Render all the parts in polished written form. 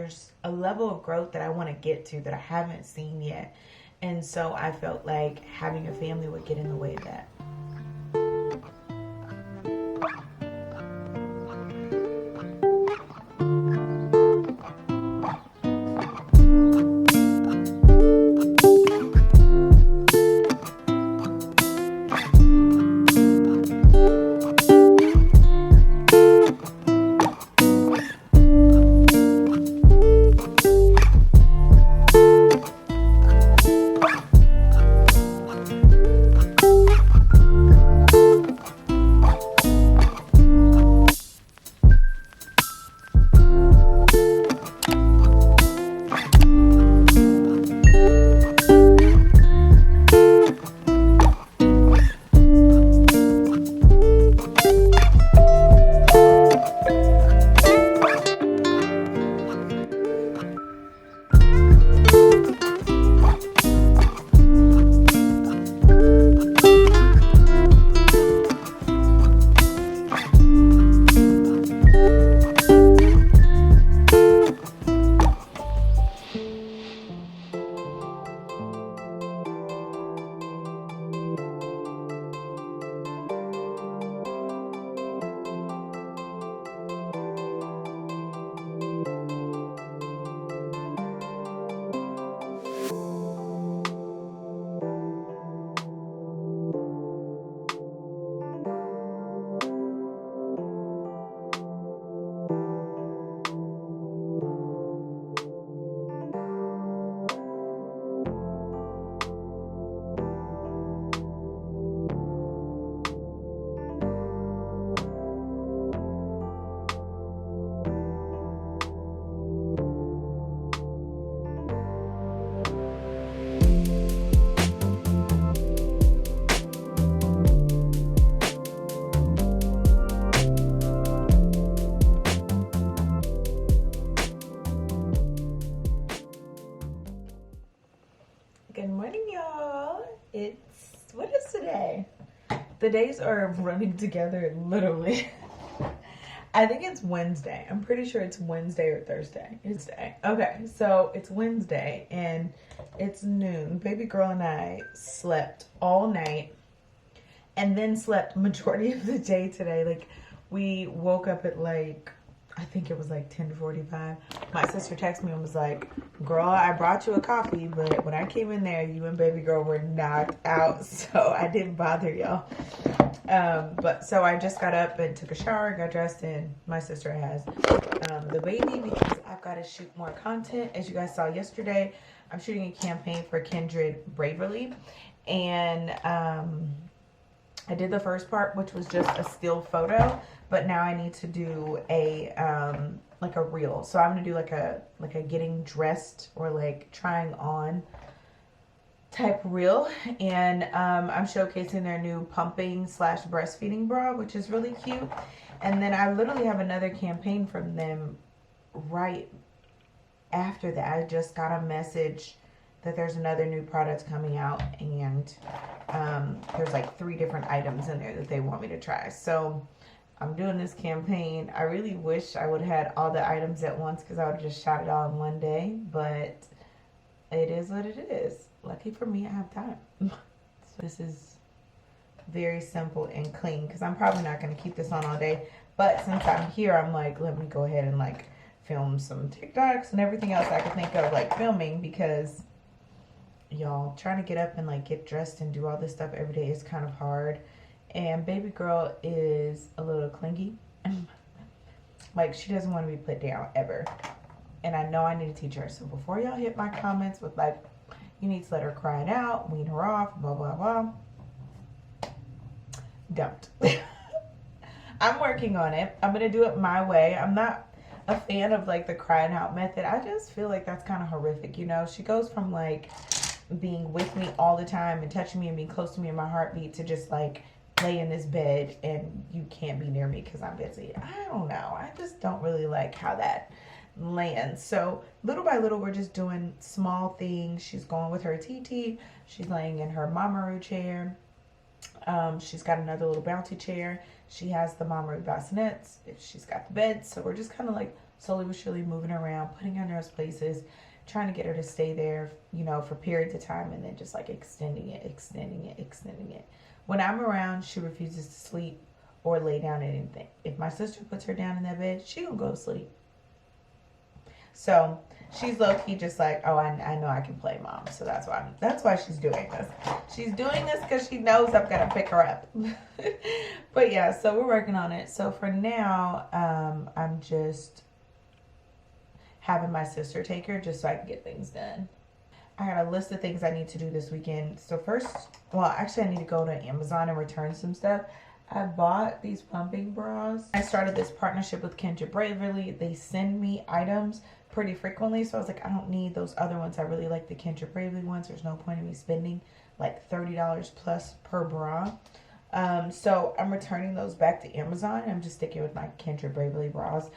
there's a level of growth that I want to get to that I haven't seen yet. And so I felt like having a family would get in the way of that. Good morning, y'all. What is today? The days are running together literally. I think it's Wednesday. I'm pretty sure it's Wednesday or Thursday. It's day. Okay, so it's Wednesday and it's noon. Baby girl and I slept all night and then slept majority of the day today. Like, we woke up at like, I think it was like 10:45. My sister texted me and was like, girl, I brought you a coffee, but when I came in there, you and baby girl were knocked out, so I didn't bother y'all. But so I just got up and took a shower, got dressed, and my sister has the baby because I've got to shoot more content. As you guys saw yesterday, I'm shooting a campaign for Kindred Braverly, and I did the first part, which was just a still photo, but now I need to do a like a reel. So I'm gonna do like a getting dressed or like trying on type reel, and I'm showcasing their new pumping / breastfeeding bra, which is really cute. And then I literally have another campaign from them right after that. I just got a message that there's another new product coming out, and there's like 3 different items in there that they want me to try. So I'm doing this campaign. I really wish I would have had all the items at once because I would have just shot it all in one day, but it is what it is. Lucky for me, I have time. So this is very simple and clean because I'm probably not going to keep this on all day, but since I'm here, I'm like, let me go ahead and like film some TikToks and everything else I could think of like filming, because y'all, trying to get up and like get dressed and do all this stuff every day is kind of hard. And baby girl is a little clingy. Like, she doesn't want to be put down ever, and I know I need to teach her. So before y'all hit my comments with like, you need to let her cry it out, wean her off, blah blah blah, don't. I'm working on it. I'm gonna do it my way. I'm not a fan of like the crying out method. I just feel like that's kind of horrific, you know. She goes from like being with me all the time and touching me and being close to me in my heartbeat to just like lay in this bed and you can't be near me because I'm busy. I don't know. I just don't really like how that lands. So little by little, we're just doing small things. She's going with her TT. She's laying in her Mamaru chair. She's got another little bouncy chair. She has the Mamaru bassinets. She's got the bed. So we're just kind of like slowly but surely moving her around, putting her in those places, trying to get her to stay there, you know, for periods of time, and then just like extending it, extending it, extending it. When I'm around, she refuses to sleep or lay down at anything. If my sister puts her down in that bed, she gonna go to sleep. So she's low-key just like, oh, I know I can play, mom. So that's why she's doing this. She's doing this because she knows I'm gonna pick her up. But yeah, so we're working on it. So for now, I'm just having my sister take her just so I can get things done. I got a list of things I need to do this weekend. So first, well, actually I need to go to Amazon and return some stuff. I bought these pumping bras. I started this partnership with Kendra Bravely. They send me items pretty frequently, so I was like, I don't need those other ones. I really like the Kendra Bravely ones. There's no point in me spending like $30 plus per bra. So I'm returning those back to Amazon. I'm just sticking with my Kendra Bravely bras.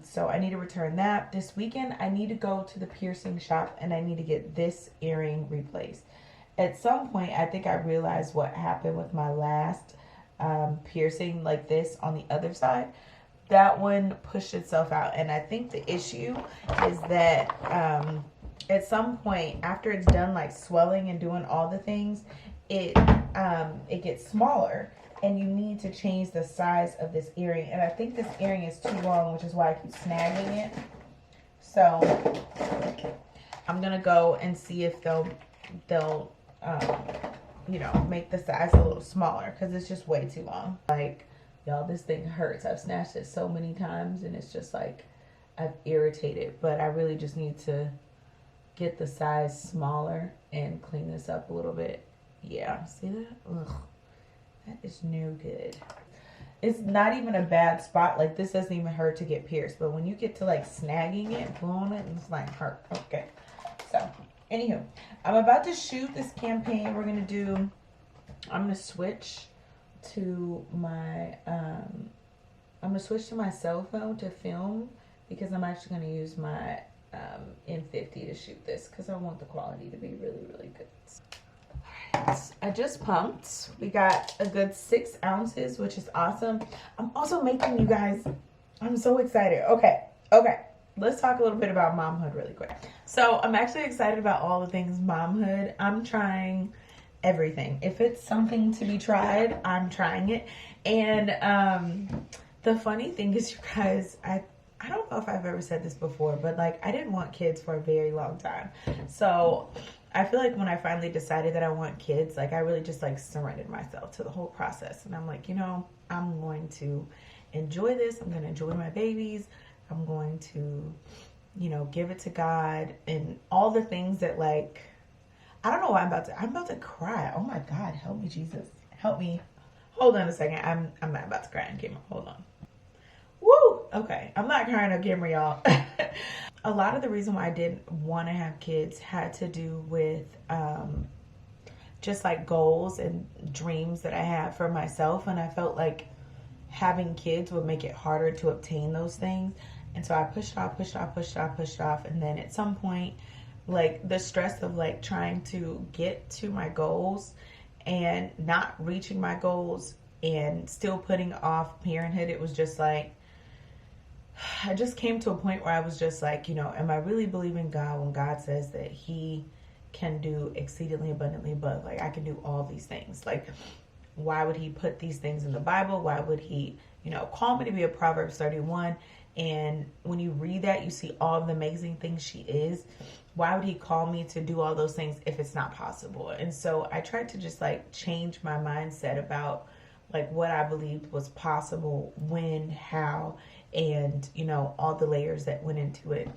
So I need to return that. This weekend, I need to go to the piercing shop and I need to get this earring replaced. At some point, I think I realized what happened with my last piercing like this on the other side. That one pushed itself out, and I think the issue is that at some point after it's done like swelling and doing all the things, it gets smaller, and you need to change the size of this earring. And I think this earring is too long, which is why I keep snagging it. So I'm gonna go and see if they'll you know, make the size a little smaller, because it's just way too long. Like, y'all, this thing hurts. I've snatched it so many times and it's just like I've irritated, but I really just need to get the size smaller and clean this up a little bit. Yeah, see that? Ugh, that is no good. It's not even a bad spot. Like, this doesn't even hurt to get pierced, but when you get to like snagging it, blowing it, it's like hurt. Okay, so anywho, I'm about to shoot this campaign. We're gonna do, I'm gonna switch to my cell phone to film, because I'm actually going to use my N50 to shoot this, because I want the quality to be really, really good. Alright, I just pumped. We got a good 6 ounces, which is awesome. I'm also making, you guys, I'm so excited. Okay, let's talk a little bit about momhood really quick. So I'm actually excited about all the things momhood. I'm trying everything. If it's something to be tried, I'm trying it. And the funny thing is, you guys, I don't know if I've ever said this before, but like, I didn't want kids for a very long time. So I feel like when I finally decided that I want kids, like I really just like surrendered myself to the whole process. And I'm like, you know, I'm going to enjoy this. I'm going to enjoy my babies. I'm going to, you know, give it to God and all the things that, like, I don't know why I'm about to cry. Oh my God, help me, Jesus. Help me. Hold on a second. I'm not about to cry on camera. Hold on. Woo! Okay, I'm not crying on camera, y'all. A lot of the reason why I didn't want to have kids had to do with just like goals and dreams that I had for myself. And I felt like having kids would make it harder to obtain those things. And so I pushed off. And then at some point, like the stress of like trying to get to my goals and not reaching my goals and still putting off parenthood, it was just like, I just came to a point where I was just like, you know, am I really believing God when God says that he can do exceedingly abundantly above? Like, I can do all these things. Like, why would he put these things in the Bible? Why would he, you know, call me to be a Proverbs 31? And when you read that, you see all the amazing things she is. Why would he call me to do all those things if it's not possible? And so I tried to just like change my mindset about like what I believed was possible, when, how, and, you know, all the layers that went into it.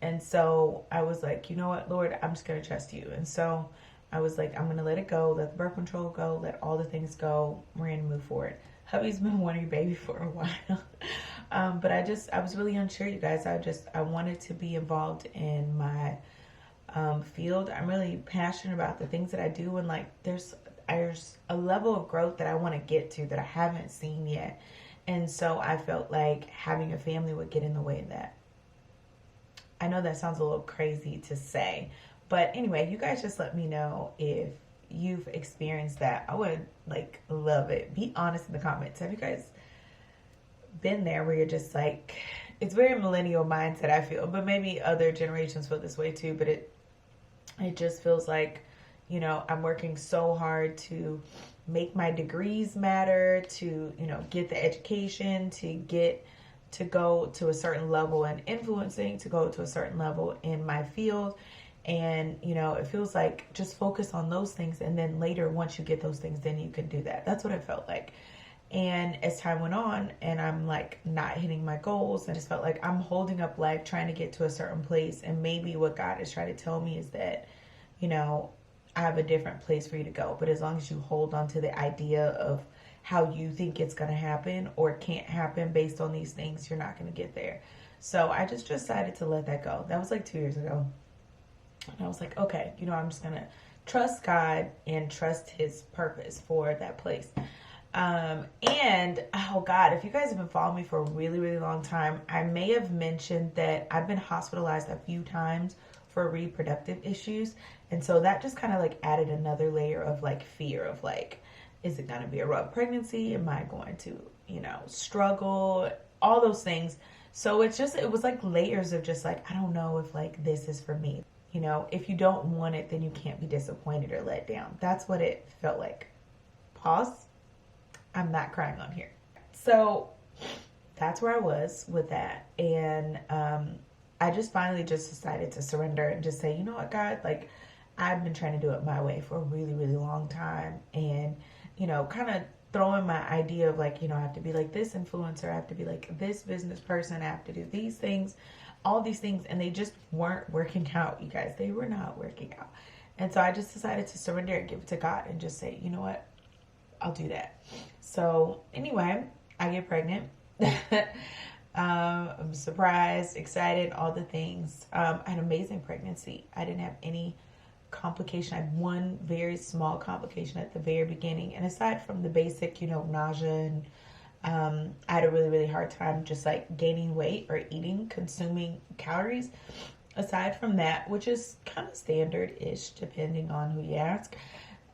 And so I was like, you know what, Lord, I'm just going to trust you. And so I was like, I'm going to let it go, let the birth control go, let all the things go. We're going to move forward. Hubby's been wanting a baby for a while. But I was really unsure, you guys. I wanted to be involved in my field. I'm really passionate about the things that I do. And like, there's a level of growth that I want to get to that I haven't seen yet. And so I felt like having a family would get in the way of that. I know that sounds a little crazy to say, but anyway, you guys just let me know if you've experienced that. I would like love it. Be honest in the comments. Have you guys been there where you're just like, it's very millennial mindset, I feel, but maybe other generations feel this way too. But it just feels like, you know, I'm working so hard to make my degrees matter, to, you know, get the education, to go to a certain level in influencing, to go to a certain level in my field. And, you know, it feels like just focus on those things. And then later, once you get those things, then you can do that. That's what it felt like. And as time went on and I'm like not hitting my goals, I just felt like I'm holding up life trying to get to a certain place. And maybe what God is trying to tell me is that, you know, I have a different place for you to go. But as long as you hold on to the idea of how you think it's going to happen or can't happen based on these things, you're not going to get there. So I just decided to let that go. That was like 2 years ago. And I was like, okay, you know, I'm just going to trust God and trust his purpose for that place. And oh God, if you guys have been following me for a really, really long time, I may have mentioned that I've been hospitalized a few times for reproductive issues. And so that just kind of like added another layer of like fear of like, is it going to be a rough pregnancy? Am I going to, you know, struggle? All those things. So it was like layers of just like, I don't know if like this is for me. You know, if you don't want it, then you can't be disappointed or let down. That's what it felt like. Pause. I'm not crying on here. So that's where I was with that. And I just finally just decided to surrender and just say, you know what, God, like I've been trying to do it my way for a really, really long time. And, you know, kind of throwing my idea of like, you know, I have to be like this influencer. I have to be like this business person. I have to do these things, all these things. And they just weren't working out, you guys. They were not working out. And so I just decided to surrender and give it to God and just say, you know what? I'll do that. So anyway, I get pregnant. I'm surprised, excited, all the things. I had an amazing pregnancy. I didn't have any complication. I had one very small complication at the very beginning. And aside from the basic, you know, nausea and I had a really, really hard time just like gaining weight or eating, consuming calories. Aside from that, which is kind of standard-ish depending on who you ask,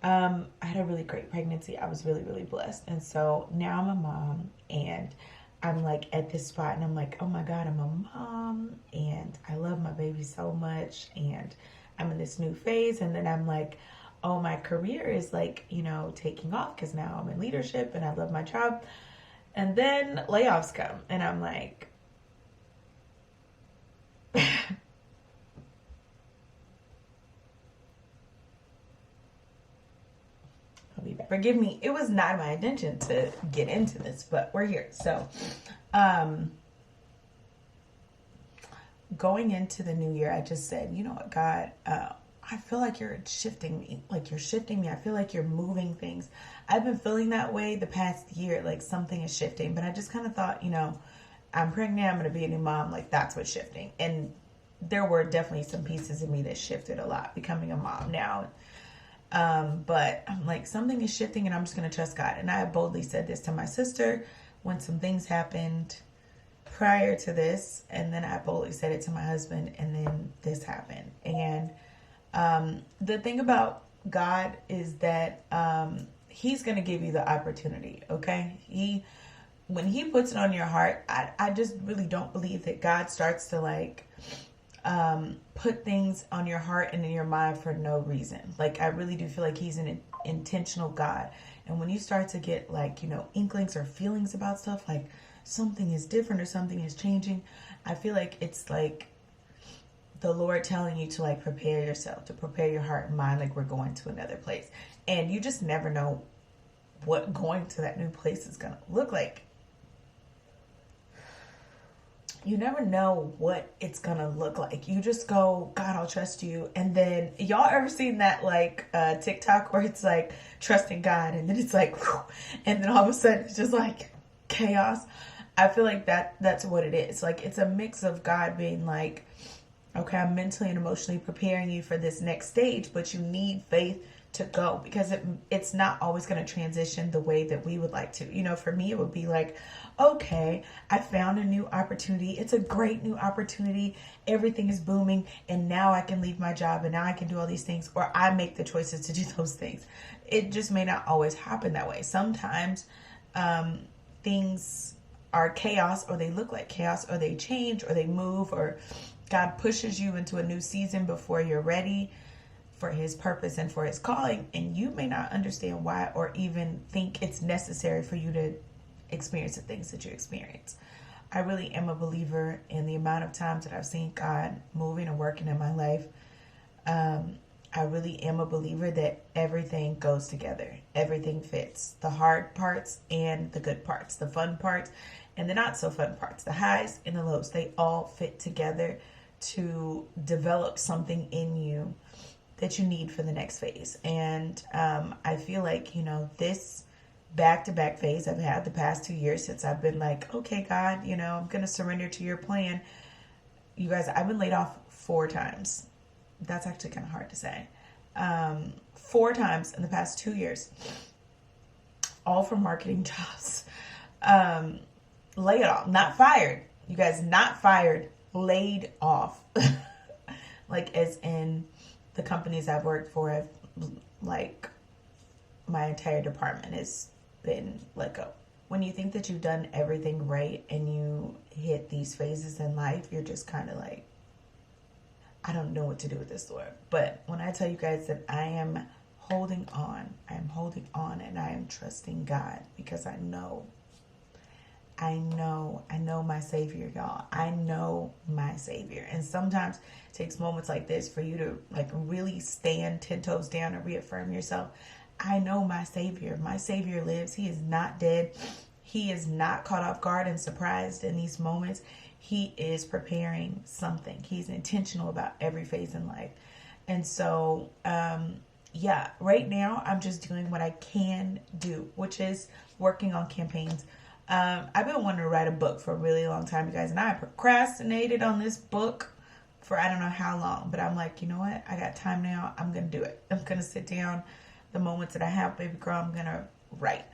I had a really great pregnancy. I was really, really blessed. And so now I'm a mom and I'm like at this spot and I'm like, oh my God, I'm a mom and I love my baby so much and I'm in this new phase. And then I'm like, oh, my career is like, you know, taking off because now I'm in leadership and I love my job. And then layoffs come and I'm like, forgive me, it was not my intention to get into this, but we're here. So, going into the new year, I just said, you know what, God, I feel like you're shifting me. Like you're shifting me. I feel like you're moving things. I've been feeling that way the past year, like something is shifting. But I just kind of thought, you know, I'm pregnant, I'm going to be a new mom. Like that's what's shifting. And there were definitely some pieces of me that shifted a lot, becoming a mom now. But I'm like, something is shifting and I'm just going to trust God. And I boldly said this to my sister when some things happened prior to this. And then I boldly said it to my husband and then this happened. And the thing about God is that he's going to give you the opportunity, okay? When he puts it on your heart, I just really don't believe that God starts to like put things on your heart and in your mind for no reason. Like I really do feel like he's an intentional God. And when you start to get like, you know, inklings or feelings about stuff, like something is different or something is changing, I feel like it's like the Lord telling you to like prepare yourself, to prepare your heart and mind, like we're going to another place. And you just never know what going to that new place is going to look like. You never know what it's going to look like. You just go, God, I'll trust you. And then y'all ever seen that like TikTok where it's like trusting God and then it's like, whew, and then all of a sudden it's just like chaos. I feel like that's what it is. Like it's a mix of God being like, okay, I'm mentally and emotionally preparing you for this next stage, but you need faith to go because it's not always going to transition the way that we would like to. You know, for me, it would be like, okay, I found a new opportunity. It's a great new opportunity. Everything is booming. And now I can leave my job and now I can do all these things, or I make the choices to do those things. It just may not always happen that way. Sometimes things are chaos, or they look like chaos, or they change, or they move, or God pushes you into a new season before you're ready for his purpose and for his calling, and you may not understand why or even think it's necessary for you to experience the things that you experience. I really am a believer in the amount of times that I've seen God moving and working in my life. I really am a believer that everything goes together. Everything fits. The hard parts and the good parts, the fun parts and the not so fun parts, the highs and the lows, they all fit together to develop something in you that you need for the next phase. And I feel like, this back-to-back phase I've had the past 2 years since I've been like, okay, God, I'm going to surrender to your plan. You guys, I've been laid off 4 times. That's actually kind of hard to say. 4 times in the past 2 years, all from marketing jobs. Laid off, not fired. You guys, not fired, laid off. Like, as in the companies I've worked for, have, like, my entire department has been let go. When you think that you've done everything right and you hit these phases in life, you're just kind of like, I don't know what to do with this, Lord. But when I tell you guys that I am holding on and I am trusting God, because I know my Savior, y'all. I know my Savior. And sometimes it takes moments like this for you to like really stand 10 toes down and reaffirm yourself. I know my Savior. My Savior lives. He is not dead. He is not caught off guard and surprised in these moments. He is preparing something. He's intentional about every phase in life. And so, right now I'm just doing what I can do, which is working on campaigns. I've been wanting to write a book for a really long time, you guys, and I procrastinated on this book for I don't know how long, but I'm like, you know what? I got time now. I'm going to do it. I'm going to sit down. The moments that I have, baby girl, I'm going to write.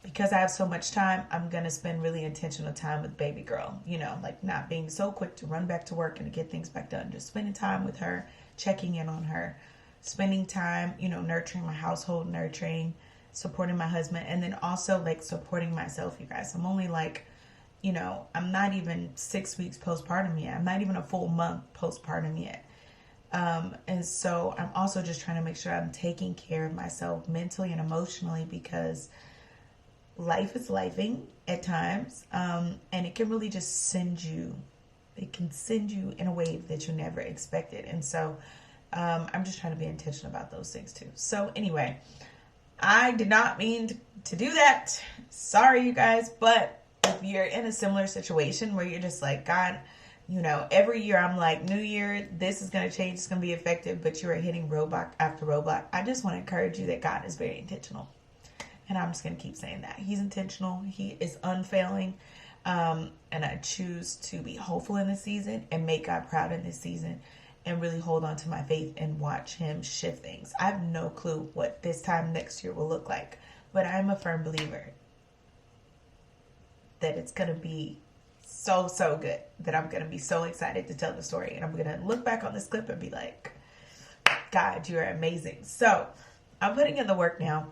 Because I have so much time, I'm going to spend really intentional time with baby girl, like not being so quick to run back to work and to get things back done. Just spending time with her, checking in on her, spending time, nurturing my household, nurturing, supporting my husband, and then also like supporting myself, you guys. I'm only like, I'm not even 6 weeks postpartum yet. I'm not even a full month postpartum yet. And so I'm also just trying to make sure I'm taking care of myself mentally and emotionally, because life is lifing at times. And it can really just send you in a way that you never expected. And so, I'm just trying to be intentional about those things too. So anyway, I did not mean to do that. Sorry, you guys. But if you're in a similar situation where you're just like, God, every year I'm like, New Year, this is going to change, it's going to be effective, but you are hitting roadblock after roadblock. I just want to encourage you that God is very intentional. And I'm just going to keep saying that. He's intentional. He is unfailing. And I choose to be hopeful in this season and make God proud in this season and really hold on to my faith and watch him shift things. I have no clue what this time next year will look like, but I'm a firm believer that it's going to be so good, that I'm going to be so excited to tell the story. And I'm going to look back on this clip and be like, God, you are amazing. So I'm putting in the work now.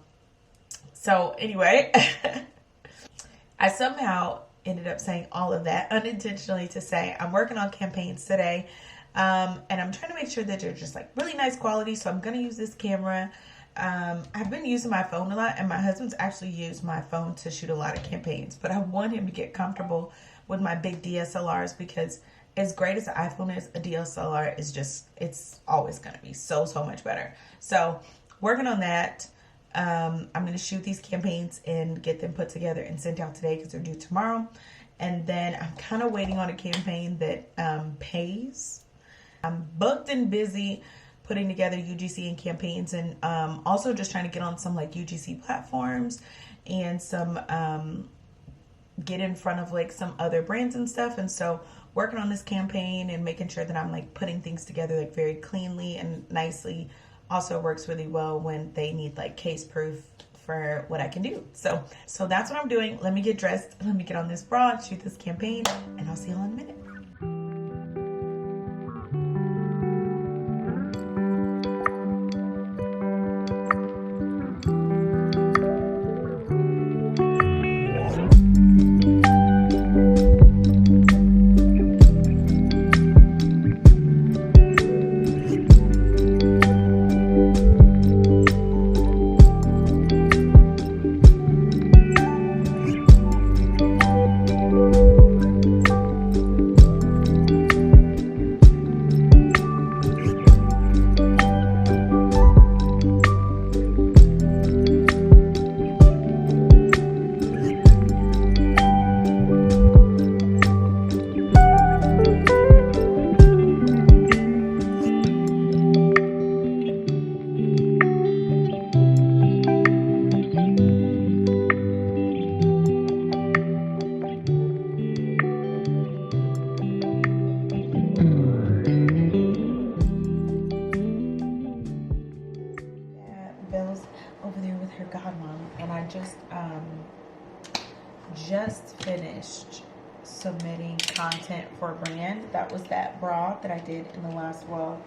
So anyway, I somehow ended up saying all of that unintentionally to say I'm working on campaigns today. And I'm trying to make sure that they're just like really nice quality. So I'm going to use this camera. I've been using my phone a lot, and my husband's actually used my phone to shoot a lot of campaigns, but I want him to get comfortable with my big DSLRs, because as great as the iPhone is, a DSLR is just, it's always going to be so much better. So working on that. I'm going to shoot these campaigns and get them put together and sent out today because they're due tomorrow. And then I'm kind of waiting on a campaign that pays. I'm booked and busy putting together UGC and campaigns, and also just trying to get on some like UGC platforms and some get in front of like some other brands and stuff. And so working on this campaign and making sure that I'm like putting things together like very cleanly and nicely also works really well when they need like case proof for what I can do. So that's what I'm doing. Let me get dressed. Let me get on this bra, shoot this campaign, and I'll see you all in a minute. just finished submitting content for a brand. That was that bra that I did in the last vlog.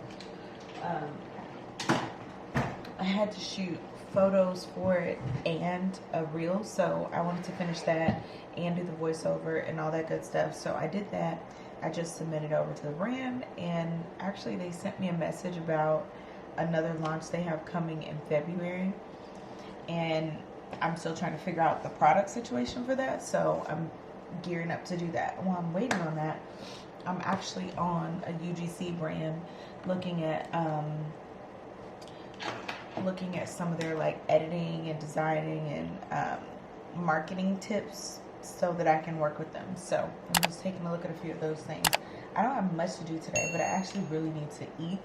I had to shoot photos for it and a reel, so I wanted to finish that and do the voiceover and all that good stuff. So I did that. I just submitted over to the brand, and actually they sent me a message about another launch they have coming in February, and I'm still trying to figure out the product situation for that, so I'm gearing up to do that. While I'm waiting on that, I'm actually on a UGC brand looking at some of their like editing and designing and marketing tips so that I can work with them. So I'm just taking a look at a few of those things. I don't have much to do today, but I actually really need to eat.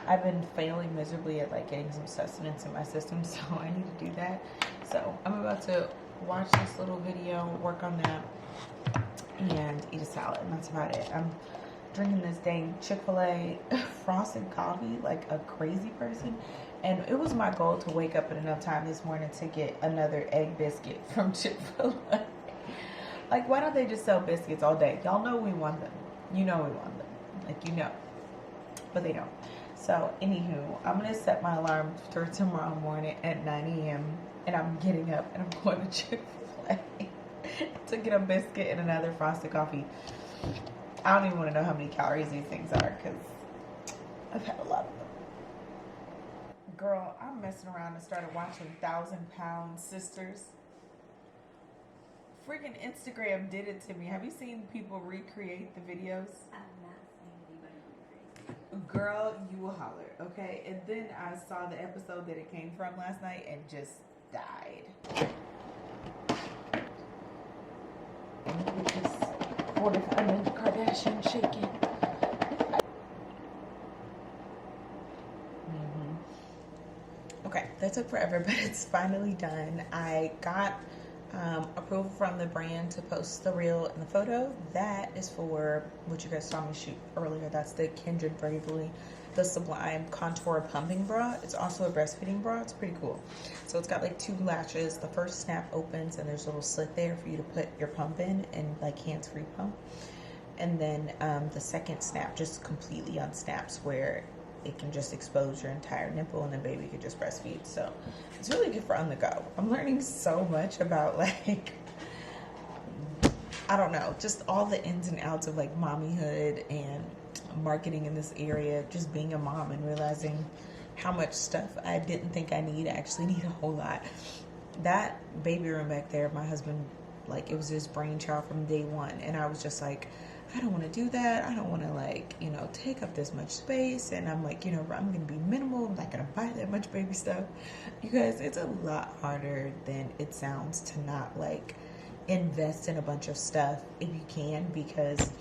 I've been failing miserably at like getting some sustenance in my system, so I need to do that. So I'm about to watch this little video, work on that, and eat a salad, and that's about it. I'm drinking this dang Chick-fil-A frosted coffee like a crazy person, and it was my goal to wake up at enough time this morning to get another egg biscuit from Chick-fil-A. Like, why don't they just sell biscuits all day? Y'all know we want them. You know we want them. Like, you know. But they don't. So, anywho, I'm going to set my alarm for tomorrow morning at 9 a.m. And I'm getting up and I'm going to Chick-fil-A to get a biscuit and another frosted coffee. I don't even want to know how many calories these things are because I've had a lot of them. Girl, I'm messing around and started watching 1,000-Pound Sisters. Freaking Instagram did it to me. Have you seen people recreate the videos? I've not seen anybody recreate. Girl, you will holler, okay? And then I saw the episode that it came from last night and just died. Look at this 45-minute Kardashian shaking. Okay, that took forever, but it's finally done. I got approval from the brand to post the reel and the photo. That is for what you guys saw me shoot earlier. That's the Kindred Bravely, the Sublime Contour Pumping Bra. It's also a breastfeeding bra. It's pretty cool. So it's got like 2 latches. The first snap opens and there's a little slit there for you to put your pump in and like hands-free pump. And then the second snap just completely unsnaps where it can just expose your entire nipple and the baby could just breastfeed. So it's really good for on the go. I'm learning so much about like, I don't know, just all the ins and outs of like mommyhood and marketing in this area, just being a mom and realizing how much stuff I didn't think I need. I actually need a whole lot. That baby room back there, my husband, like it was his brainchild from day one. And I was just like, I don't want to do that. I don't want to like, you know, take up this much space. And I'm like, you know, I'm going to be minimal. I'm not going to buy that much baby stuff. You guys, it's a lot harder than it sounds to not like invest in a bunch of stuff if you can, because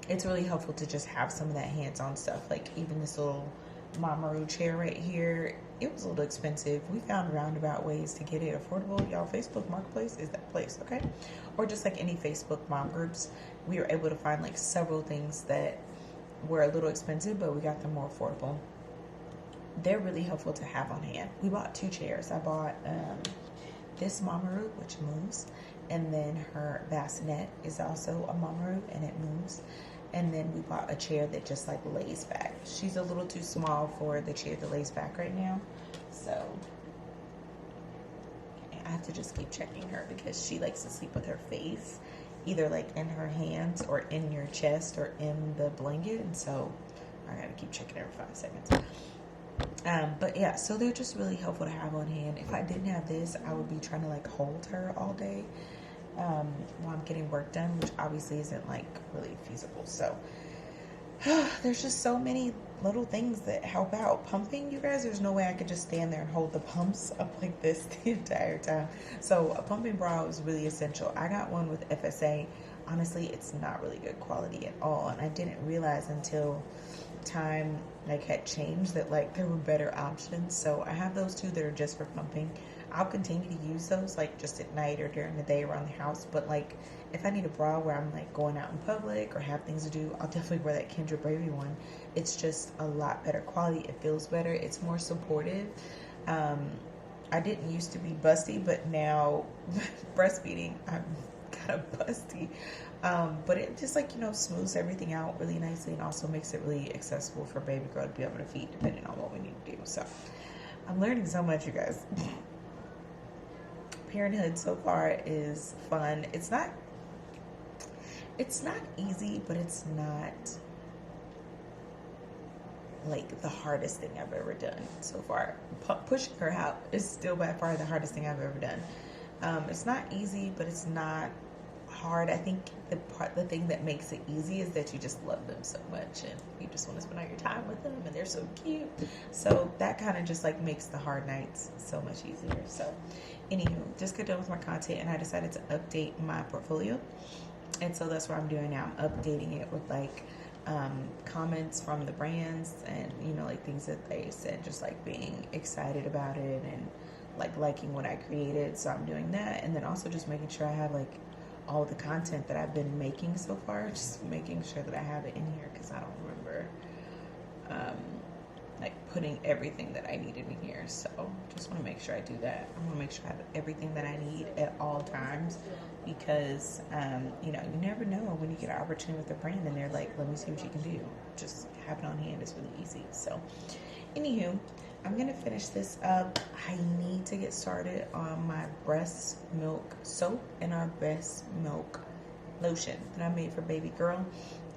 it's really helpful to just have some of that hands-on stuff. Like even this little Mamaru chair right here, it was a little expensive. We found roundabout ways to get it affordable. Y'all, Facebook Marketplace is that place, okay? Or just like any Facebook mom groups, we were able to find like several things that were a little expensive, but we got them more affordable. They're really helpful to have on hand. We bought 2 chairs. I bought this Mamaru, which moves, and then her bassinet is also a Mamaru and it moves. And then we bought a chair that just like lays back. She's a little too small for the chair that lays back right now. So I have to just keep checking her because she likes to sleep with her face either like in her hands or in your chest or in the blanket. And so I gotta keep checking her every 5 seconds. But yeah, so they're just really helpful to have on hand. If I didn't have this, I would be trying to like hold her all day while I'm getting work done, which obviously isn't like really feasible. So there's just so many little things that help out. Pumping, you guys, there's no way I could just stand there and hold the pumps up like this the entire time. So a pumping bra is really essential. I got one with FSA. Honestly, it's not really good quality at all, and I didn't realize until time like had changed that like there were better options. So I have those 2 that are just for pumping. I'll continue to use those like just at night or during the day around the house, but like if I need a bra where I'm like going out in public or have things to do, I'll definitely wear that Kindred Bravely one. It's just a lot better quality. It feels better. It's more supportive. I didn't used to be busty, but now breastfeeding, I'm kind of busty. But it just like, you know, smooths everything out really nicely and also makes it really accessible for baby girl to be able to feed depending on what we need to do. So I'm learning so much, you guys. Parenthood so far is fun. It's not easy, but it's not like the hardest thing I've ever done so far. Pushing her out is still by far the hardest thing I've ever done. It's not easy, but it's not hard. I think the thing that makes it easy is that you just love them so much and you just want to spend all your time with them and they're so cute. So that kind of just like makes the hard nights so much easier. So anywho, just got done with my content and I decided to update my portfolio. And so that's what I'm doing now. I'm updating it with like comments from the brands and, you know, like things that they said, just like being excited about it and like liking what I created. So I'm doing that. And then also just making sure I have like all the content that I've been making so far, just making sure that I have it in here because I don't remember like putting everything that I needed in here. So just want to make sure I do that. I want to make sure I have everything that I need at all times because you know, you never know when you get an opportunity with a brand and they're like, let me see what you can do. Just have it on hand. It's really easy. So anywho, I'm gonna finish this up. I need to get started on my breast milk soap and our breast milk lotion that I made for baby girl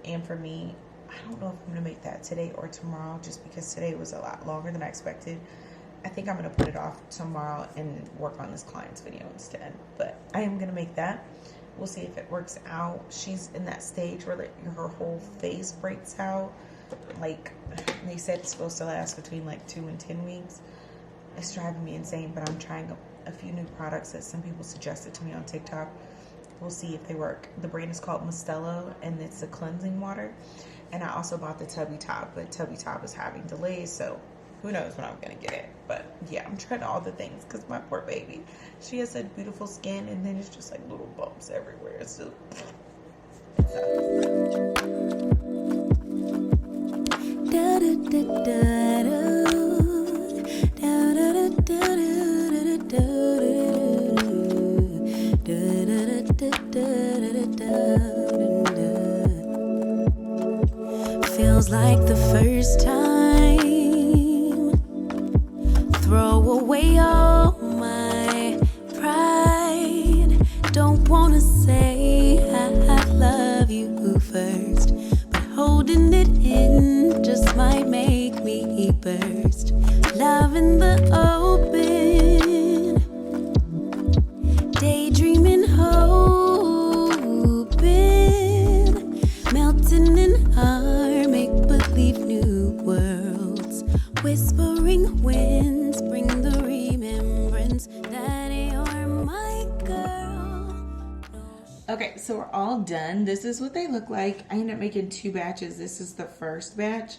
and for me. I don't know if I'm gonna make that today or tomorrow just because today was a lot longer than I expected. I think I'm gonna put it off tomorrow and work on this client's video instead, but I am gonna make that. We'll see if it works out. She's in that stage where like her whole face breaks out. Like they said it's supposed to last between like 2 and 10 weeks. It's driving me insane, but I'm trying a few new products that some people suggested to me on TikTok. We'll see if they work. The brand is called Mistello and it's a cleansing water. And I also bought the Tubby Top, but Tubby Top is having delays, so who knows when I'm gonna get it. But yeah, I'm trying all the things because my poor baby, she has such beautiful skin and then it's just like little bumps everywhere. So it feels like the first time. Throw away all my pride. Don't wanna say I love you first, but holding it in just might make me burst. Love in the open, daydreaming, hoping, melting in our make-believe new worlds. Whispering winds bring the remembrance that you're my girl. Okay, so we're all done. This is what they look like. I ended up making 2 batches. This is the first batch.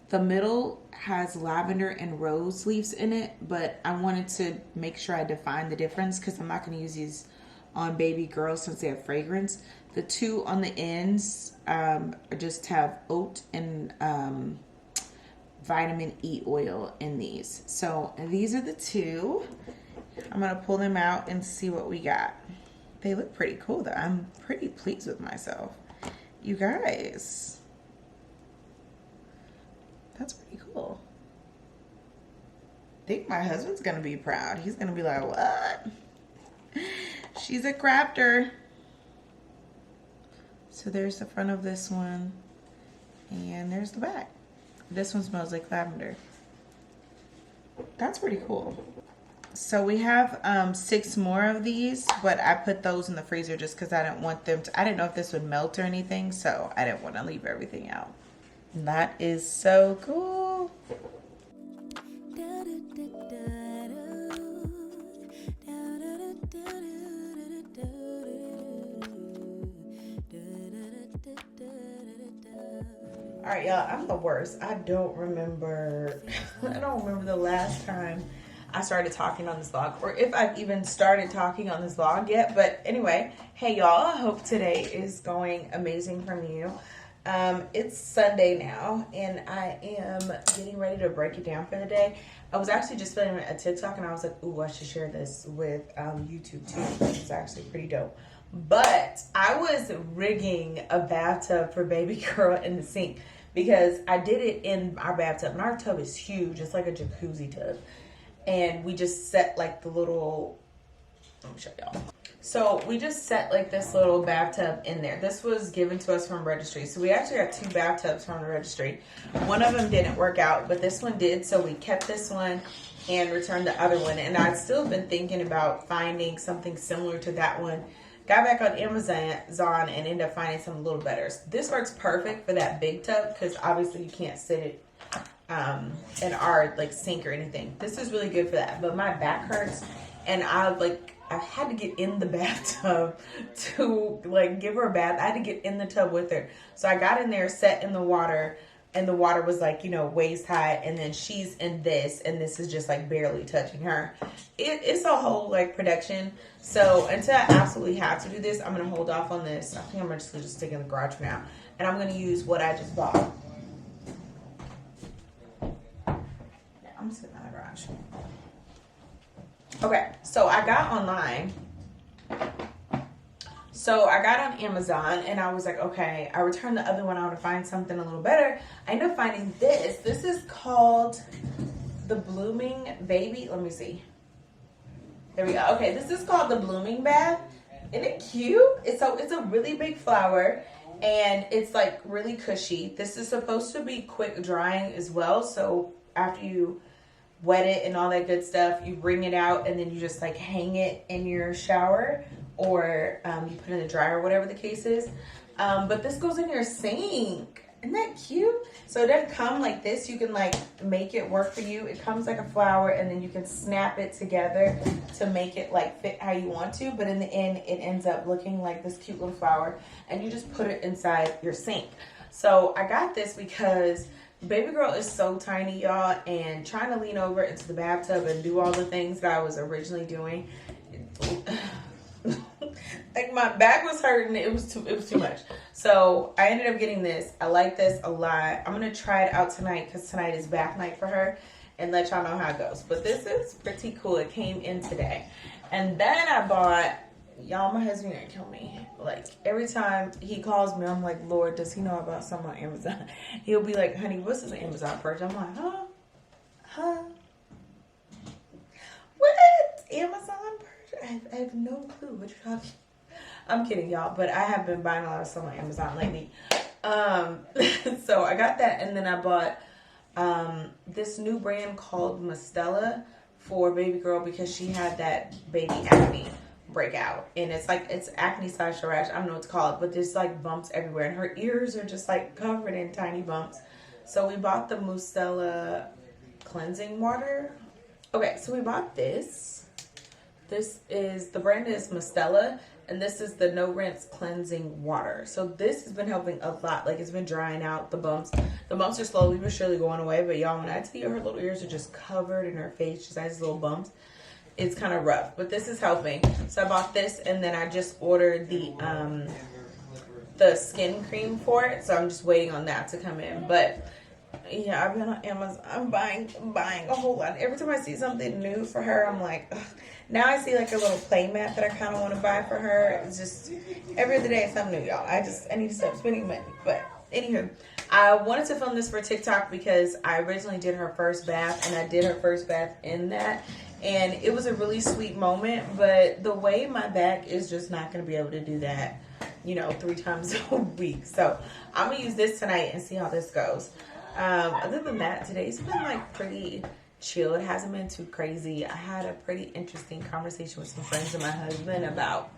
The middle has lavender and rose leaves in it, but I wanted to make sure I define the difference because I'm not going to use these on baby girls since they have fragrance. The 2 on the ends just have oat and vitamin E oil in these. So these are the 2. I'm going to pull them out and see what we got. They look pretty cool though. I'm pretty pleased with myself. You guys, that's pretty cool. I think my husband's going to be proud. He's going to be like, what? She's a crafter. So there's the front of this one. And there's the back. This one smells like lavender. That's pretty cool. So we have 6 more of these, but I put those in the freezer just because I didn't want them to, I didn't know if this would melt or anything, so I didn't want to leave everything out. And that is so cool. All right, y'all, I'm the worst. I don't remember the last time I started talking on this vlog, or if I've even started talking on this vlog yet. But anyway, hey y'all, I hope today is going amazing from you. It's Sunday now, and I am getting ready to break it down for the day. I was actually just filming a TikTok, and I was like, ooh, I should share this with YouTube too. It's actually pretty dope. But I was rigging a bathtub for baby girl in the sink because I did it in our bathtub. And our tub is huge. It's like a jacuzzi tub. And we just set like the little, let me show y'all. So we just set like this little bathtub in there. This was given to us from registry. So we actually got 2 bathtubs from the registry. One of them didn't work out, but this one did. So we kept this one and returned the other one. And I'd still been thinking about finding something similar to that one. Got back on Amazon and ended up finding something a little better. This works perfect for that big tub because obviously you can't sit it in our like sink or anything. This is really good for that. But my back hurts and I had to get in the bathtub to like give her a bath. I had to get in the tub with her. So I got in there, sat in the water, and the water was like, you know, waist high, and then she's in this, and this is just like barely touching her. It's a whole like production. So until I absolutely have to do this, I'm gonna hold off on this. I think I'm just gonna stick in the garage for now, and I'm gonna use what I just bought. Yeah, I'm sitting in the garage. Okay, so I got online. So I got on Amazon and I was like, okay, I returned the other one. I want to find something a little better. I ended up finding this. This is called the Blooming Baby. Let me see. There we go. Okay, this is called the Blooming Bath. Isn't it cute? It's a really big flower and it's like really cushy. This is supposed to be quick drying as well. So after you wet it and all that good stuff, you bring it out and then you just like hang it in your shower or you put it in the dryer or whatever the case is. But this goes in your sink. Isn't that cute? So it doesn't come like this. You can like make it work for you. It comes like a flower and then you can snap it together to make it like fit how you want to. But in the end, it ends up looking like this cute little flower and you just put it inside your sink. So I got this because baby girl is so tiny, y'all, and trying to lean over into the bathtub and do all the things that I was originally doing, like my back was hurting. It was too much. So I ended up getting this. I like this a lot. I'm gonna try it out tonight because tonight is bath night for her and let y'all know how it goes. But this is pretty cool. It came in today. And then I bought, y'all, my husband gonna kill me. Like every time he calls me, I'm like, Lord, does he know about something on Amazon? He'll be like, honey, what's this Amazon purchase? I'm like, huh? What? Amazon purchase? I have no clue what you're talking. I'm kidding, y'all, but I have been buying a lot of stuff on Amazon lately. So I got that, and then I bought this new brand called Mistela for baby girl because she had that baby acne breakout, and it's acne / rash. I don't know what to call it, but there's like bumps everywhere, and her ears are just like covered in tiny bumps. So we bought the Mistela cleansing water. Okay, so we bought this. The brand is Mistela, and this is the no rinse cleansing water. So this has been helping a lot. Like it's been drying out the bumps. The bumps are slowly but surely going away. But y'all, when I tell you her little ears are just covered in her face, she has these little bumps. It's kind of rough, but this is helping. So I bought this, and then I just ordered the skin cream for it. So I'm just waiting on that to come in. But yeah, I've been on Amazon. I'm buying a whole lot. Every time I see something new for her, I'm like, ugh. Now I see like a little play mat that I kind of want to buy for her. It's just every other day it's something new, y'all. I need to stop spending money. But anywho, I wanted to film this for TikTok because I originally did her first bath, and I did her first bath in that. And it was a really sweet moment, but the way my back is just not going to be able to do that, 3 times a week. So I'm going to use this tonight and see how this goes. Other than that, today's been like pretty chill. It hasn't been too crazy. I had a pretty interesting conversation with some friends and my husband about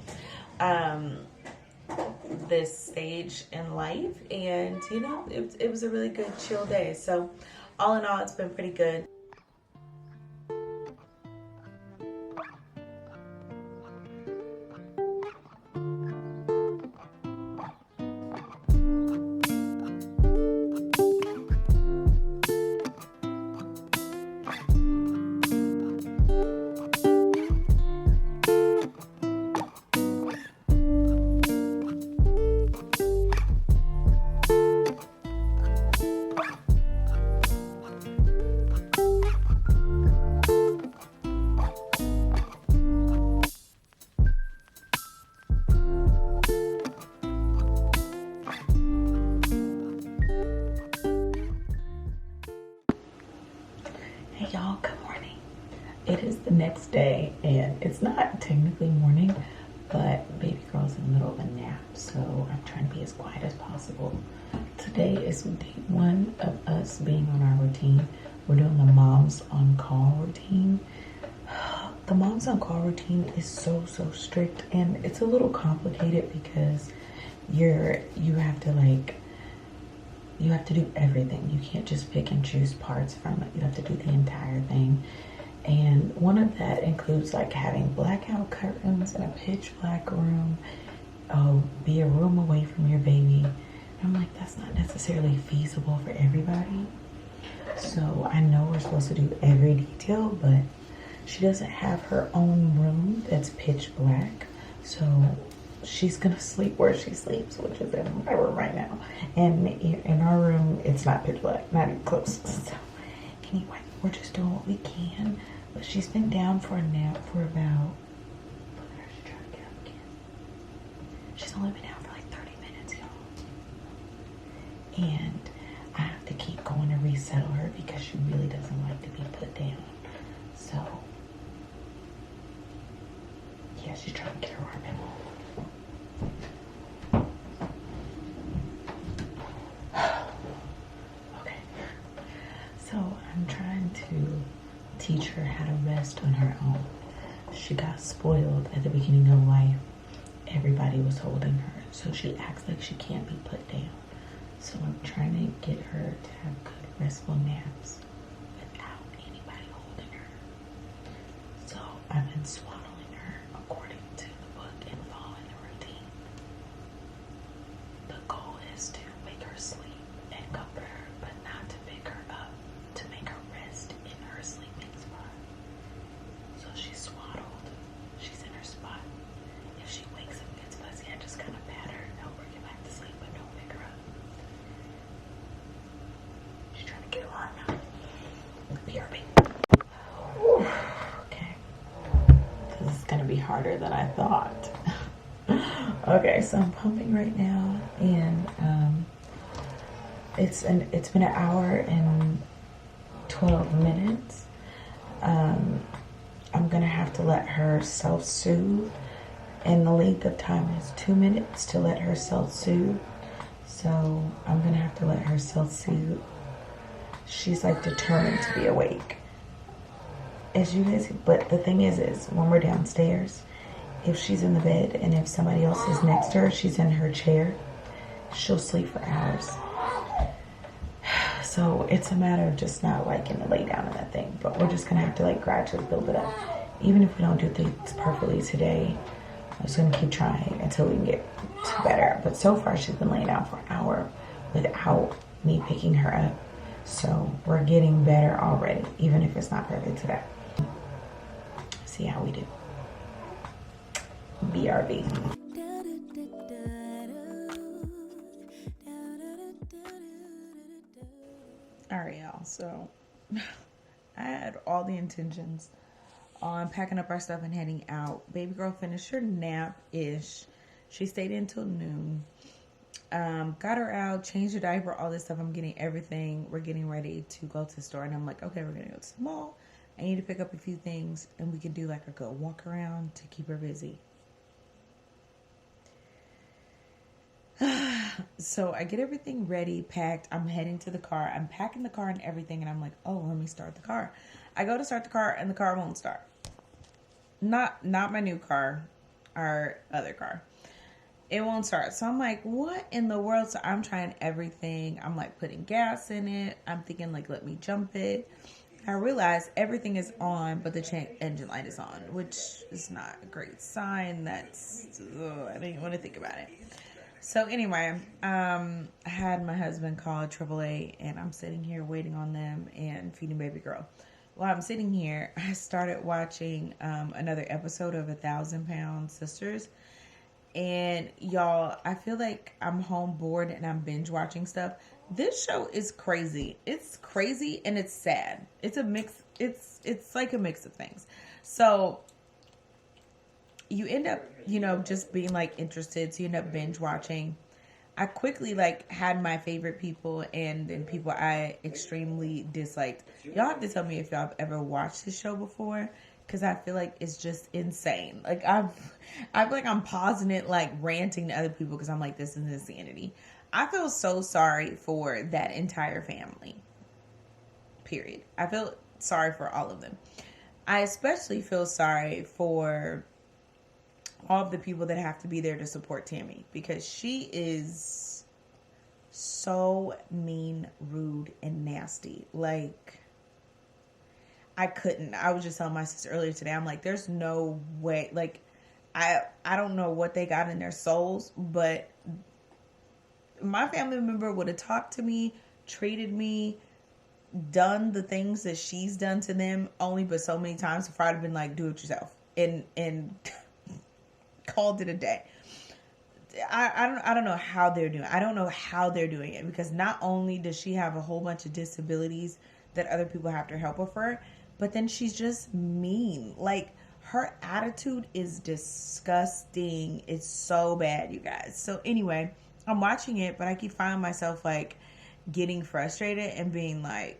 this stage in life, and it was a really good chill day. So all in all, it's been pretty good. Hey y'all, good morning. It is the next day and it's not technically morning, but baby girl's in the middle of a nap, so I'm trying to be as quiet as possible. Today is day one of us being on our routine. We're doing the moms on call routine. The moms on call routine is so strict, and it's a little complicated because you have to do everything. You can't just pick and choose parts from it. You have to do the entire thing. And one of that includes like having blackout curtains in a pitch black room, be a room away from your baby. And I'm like, that's not necessarily feasible for everybody. So I know we're supposed to do every detail, but she doesn't have her own room that's pitch black. So she's gonna sleep where she sleeps, which is in my room right now. And in our room, it's not pitch black, not even close. So anyway, we're just doing what we can. But she's been down for a nap for about, look at her, she's trying to get up again. She's only been down for like 30 minutes, y'all. And I have to keep going to resettle her because she really doesn't like to be put down. So yeah, she's trying to get her arm in. Okay, so I'm trying to teach her how to rest on her own. She got spoiled at the beginning of life. Everybody was holding her, so she acts like she can't be put down. So I'm trying to get her to have good restful naps without anybody holding her. So I've been swaddling her according to the book and following the routine. The goal is to make her sleep and comfort her, but not to pick her up, to make her rest in her sleeping spot. So she's swaddled, she's in her spot. If she wakes up and gets fuzzy, I just kind of pat her, help her get back to sleep, but don't pick her up. She's trying to get her arm out. BRB. Okay. This is gonna be harder than I thought. Okay, so I'm pumping right now, and it's been an hour and 12 minutes. I'm gonna have to let her self-soothe, and the length of time is 2 minutes to let her self-soothe. So I'm gonna have to let her self-soothe. She's like determined to be awake. As you guys, but the thing is when we're downstairs, if she's in the bed and if somebody else is next to her, she's in her chair, she'll sleep for hours. So it's a matter of just not liking to lay down in that thing, but we're just gonna have to like gradually build it up. Even if we don't do things perfectly today, I'm just gonna keep trying until we can get to better. But so far she's been laying down for an hour without me picking her up. So we're getting better already, even if it's not perfect today. See how we do. BRB. All right, y'all. So I had all the intentions on packing up our stuff and heading out. Baby girl finished her nap-ish. She stayed until noon. Got her out, changed her diaper, all this stuff. I'm getting everything. We're getting ready to go to the store. And I'm like, okay, we're going to go to the mall. I need to pick up a few things. And we can do like a good walk around to keep her busy. So I get everything ready, packed. I'm heading to the car. I'm packing the car and everything. And I'm like, oh, let me start the car. I go to start the car and the car won't start. Not my new car, our other car. It won't start. So I'm like, what in the world? So I'm trying everything. I'm like putting gas in it. I'm thinking like, let me jump it. I realize everything is on, but the engine light is on, which is not a great sign. That's, I didn't even want to think about it. So anyway, I had my husband call AAA, and I'm sitting here waiting on them and feeding baby girl. While I'm sitting here, I started watching another episode of 1,000-Pound Sisters. And y'all, I feel like I'm home bored and I'm binge watching stuff. This show is crazy. It's crazy and it's sad. It's a mix. It's like a mix of things. So you end up, just being like interested. So you end up binge watching. I quickly like had my favorite people and then people I extremely disliked. Y'all have to tell me if y'all have ever watched this show before, because I feel like it's just insane. Like I feel like I'm pausing it, like ranting to other people because I'm like, this is insanity. I feel so sorry for that entire family. Period. I feel sorry for all of them. I especially feel sorry for all of the people that have to be there to support Tammy, because she is so mean, rude, and nasty. Like, I couldn't. I was just telling my sister earlier today, I'm like, there's no way. Like, I don't know what they got in their souls, but my family member would have talked to me, treated me, done the things that she's done to them, only but so many times before I'd have been like, do it yourself. And called it a day. I don't know how they're doing. I don't know how they're doing it, because not only does she have a whole bunch of disabilities that other people have to help with her, but then she's just mean. Like, her attitude is disgusting. It's so bad, you guys. So anyway, I'm watching it, but I keep finding myself like getting frustrated and being like,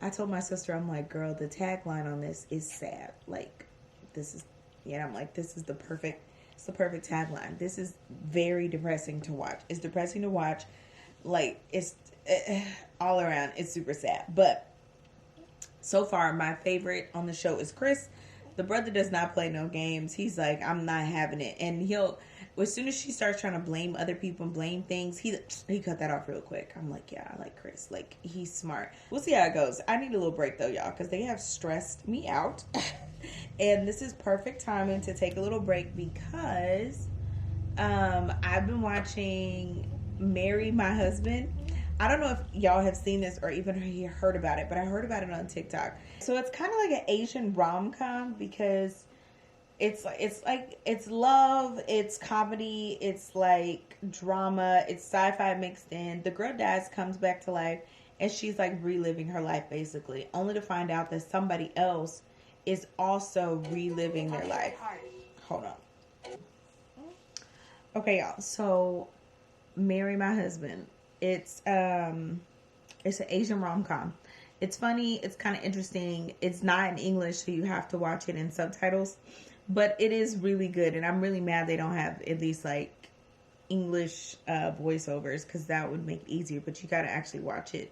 I told my sister, I'm like, girl, the tagline on this is sad. Like, this is, yeah, I'm like, this is the perfect tagline. This is very depressing to watch. It's depressing to watch. Like, it's all around, it's super sad. But so far, my favorite on the show is Chris. The brother does not play no games. He's like, I'm not having it. And he'll, as soon as she starts trying to blame other people and blame things, he cut that off real quick. I'm like, yeah, I like Chris. Like, he's smart. We'll see how it goes. I need a little break though, y'all, because they have stressed me out. And this is perfect timing to take a little break, because I've been watching Marry My Husband. I don't know if y'all have seen this or even heard about it, but I heard about it on TikTok. So it's kind of like an Asian rom-com, because it's love, it's comedy, it's like drama, it's sci-fi mixed in. The girl dies, comes back to life, and she's like reliving her life basically, only to find out that somebody else is also reliving their life. Hold on. Okay, y'all. So, Marry My Husband. It's an Asian rom-com. It's funny. It's kind of interesting. It's not in English, so you have to watch it in subtitles. But it is really good, and I'm really mad they don't have at least like English voiceovers, because that would make it easier. But you got to actually watch it.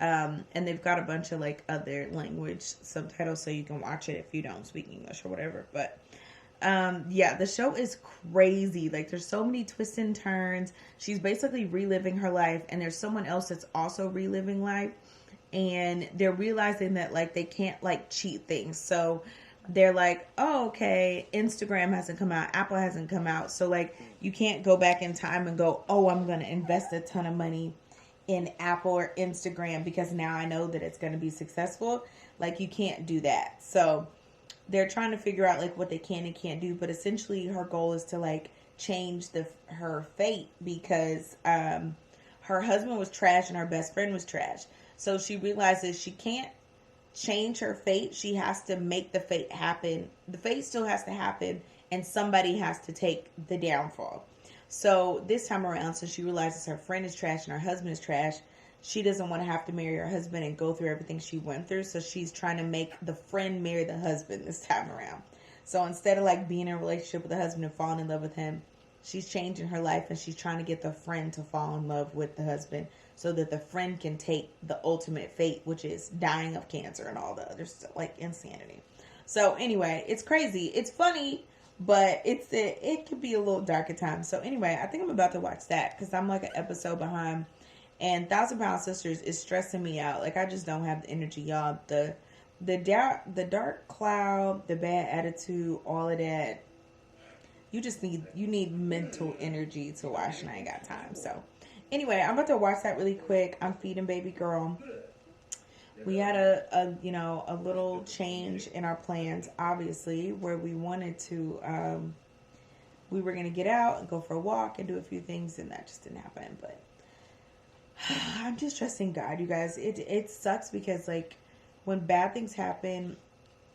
And they've got a bunch of like other language subtitles, so you can watch it if you don't speak English or whatever. But yeah, the show is crazy. Like, there's so many twists and turns. She's basically reliving her life, and there's someone else that's also reliving life, and they're realizing that like they can't like cheat things. So they're like, oh, okay, Instagram hasn't come out, Apple hasn't come out, so like you can't go back in time and go, oh, I'm gonna invest a ton of money in Apple or Instagram because now I know that it's going to be successful. Like, you can't do that. So they're trying to figure out like what they can and can't do, but essentially her goal is to like change her fate, because her husband was trash and her best friend was trash. So she realizes she can't change her fate. She has to make the fate happen. The fate still has to happen, and somebody has to take the downfall. So this time around, since she realizes her friend is trash and her husband is trash, she doesn't want to have to marry her husband and go through everything she went through. So she's trying to make the friend marry the husband this time around. So instead of like being in a relationship with the husband and falling in love with him, she's changing her life, and she's trying to get the friend to fall in love with the husband so that the friend can take the ultimate fate, which is dying of cancer and all the other stuff, like insanity. So anyway, it's crazy. It's funny, but it could be a little dark at times. So anyway, I think I'm about to watch that because I'm like an episode behind. And 1,000 Pound Sisters is stressing me out. Like, I just don't have the energy, y'all. The dark cloud, the bad attitude, all of that. You need mental energy to watch, and I ain't got time. So anyway, I'm about to watch that really quick. I'm feeding baby girl. We had a little change in our plans, obviously, where we wanted to, we were going to get out and go for a walk and do a few things, and that just didn't happen. But I'm just trusting God, you guys. It sucks because, like, when bad things happen,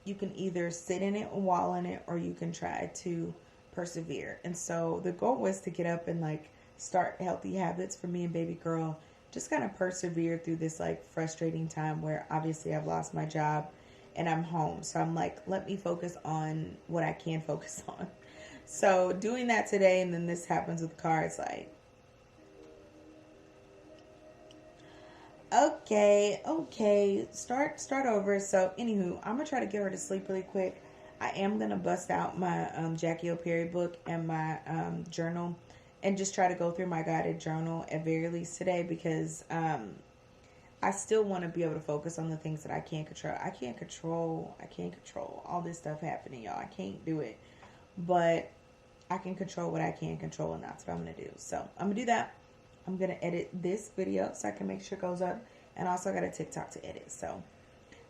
you can either sit in it and wallow in it, or you can try to persevere. And so the goal was to get up and like start healthy habits for me and baby girl. Just kind of persevere through this like frustrating time where obviously I've lost my job and I'm home. So I'm like, let me focus on what I can focus on. So doing that today, and then this happens with the car. It's like, okay, start over. So anywho, I'm gonna try to get her to sleep really quick. I am gonna bust out my Jackie O. Perry book and my journal, and just try to go through my guided journal at very least today, because I still want to be able to focus on the things that I can't control. I can't control all this stuff happening, y'all. I can't do it, but I can control what I can control, and that's what I'm gonna do. So I'm gonna do that. I'm going to edit this video so I can make sure it goes up. And also I got a TikTok to edit. So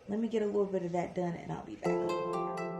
let me get a little bit of that done and I'll be back.